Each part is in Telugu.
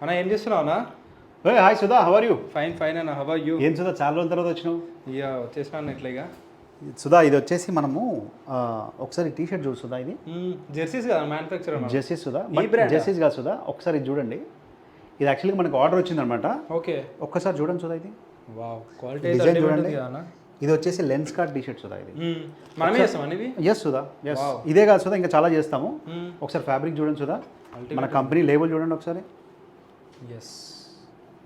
అన్న ఏం చేస్తున్నావు అన్న? Hi Sudha, how are you? Fine fine అన్న, హౌ ఆర్ యూ? ఏం సుధా, చాలా రోజుల తర్వాత వచ్చినావు. ఇక వచ్చేసాను ఇట్లాగా. సుధా, ఇది వచ్చేసి మనము ఒకసారి టీ షర్ట్ చూడు సుధా. ఇది జెర్సీస్ కదా మ్యానుఫ్యాక్చరర్? జెర్సీస్ సుధా, ఈ బ్రాండ్ జెర్సీస్ కాదు సుధా. ఒకసారి ఇది చూడండి. ఇది యాక్చువల్గా మనకు ఆర్డర్ వచ్చిందనమాట. ఓకే, ఒక్కసారి చూడండి సుధా. ఇది వావ్, క్వాలిటీ డిజైన్ చూడండి. అన్న ఇది వచ్చేసి lens card T shirt Sudha. ఇది మనమే చేస్తాం అనేవి. Yes Sudha, yes. ఇదే కాదు సుధా, ఇంకా చాలా చేస్తాము. ఒకసారి ఫ్యాబ్రిక్ చూడండి సుధా. మన కంపెనీ లేబుల్ చూడండి ఒకసారి. ఎస్,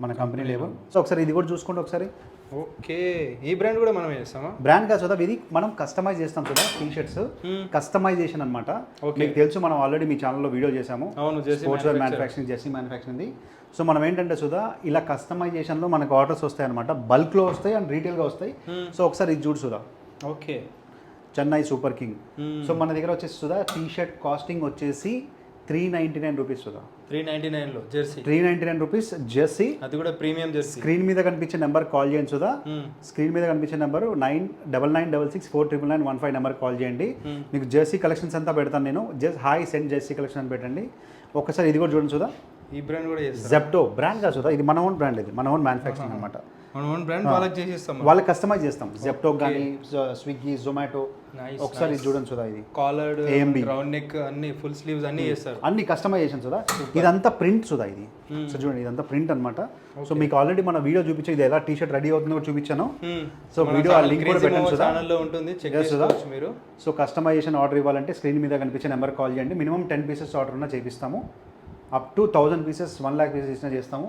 మన కంపెనీ లేబుల్. సో ఒకసారి ఇది కూడా చూసుకోండి ఒకసారి. ఓకే, ఈ బ్రాండ్ కూడా మనమే చేస్తామా? బ్రాండ్ కాదు సుధా, ఇది మనం కస్టమైజ్ చేస్తాం సుధా. టీ షర్ట్స్ కస్టమైజేషన్ అనమాట. మీకు తెలుసు, మనం ఆల్రెడీ మీ ఛానల్లో వీడియో చేసాము. అవును, sports wear manufacturing, jersey manufacturing. So మనం ఏంటంటే సుధా, ఇలా కస్టమైజేషన్లో మనకు ఆర్డర్స్ వస్తాయి అనమాట. బల్క్లో వస్తాయి అండ్ రీటైల్గా వస్తాయి. సో ఒకసారి ఇది చూడు Sudha. Okay, Chennai super king. So మన దగ్గర వచ్చేసి సుధా టీ షర్ట్ కాస్టింగ్ వచ్చేసి 399 రూపీస్ సుధా. 399లో జెర్సీ. 399 రూపీస్ జెర్సీ, అది కూడా ప్రీమియం జెర్సీ. స్క్రీన్ మీద కనిపించే నెంబర్ కాల్ చేయండి సుధా. స్క్రీన్ మీద కనిపించే నెంబర్ 9996649915 నెంబర్ కాల్ చేయండి. మీకు జెర్సీ కలెక్షన్స్ అంతా పెడతాను నేను. Just hi send Jersey collection అని పెట్టండి. ఒక్కసారి ఇది కూడా చూడండి సుధా. ఈ బ్రాండ్ కూడా చేస్తాం. జెప్టో బ్రాండ్ కాదు సుధా, ఇది మన ఓన్ బ్రాండ్. ఇది మన ఓన్ మ్యానుఫ్యాక్చరింగ్ అనమాట. మన ఓన్ బ్రాండ్ వాళ్ళకి చేసిస్తాం, వాళ్ళకి కస్టమైజ్ చేస్తాం. జెప్టో కానీ స్విగ్గీ, జొమాటో. ఒకసారి ఇది చూడండి సుధా. ఇది కాలర్డ్, AMD, రౌండ్ నెక్, అన్ని ఫుల్ స్లీవ్స్ అన్ని చేస్తారు. అన్ని కస్టమైజేషన్ సుధా. ఇదంతా ప్రింట్ సుధా. ఇది సో చూడండి, ఇదంతా ప్రింట్ అనమాట. సో మీకు ఆల్రెడీ మన వీడియో చూపించే ఇది ఎలా టీ షర్ట్ రెడీ అవుతుందో చూపించాను. సో వీడియో ఆ లింక్ కూడా పెట్టండి సుధా. ఛానల్లో ఉంటుంది, చెక్ చేసుకోవచ్చు మీరు. సో కస్టమైజేషన్ ఆర్డర్ ఇవ్వాలంటే స్క్రీన్ మీద కనిపించే నెంబర్ కాల్ చేయండి. మినిమం 10 పీసెస్ ఆర్డర్ ఉన్నా చేపిస్తాము. Up to 1000 pieces, 1 lakh pieces ఇచ్చినా చేస్తాము.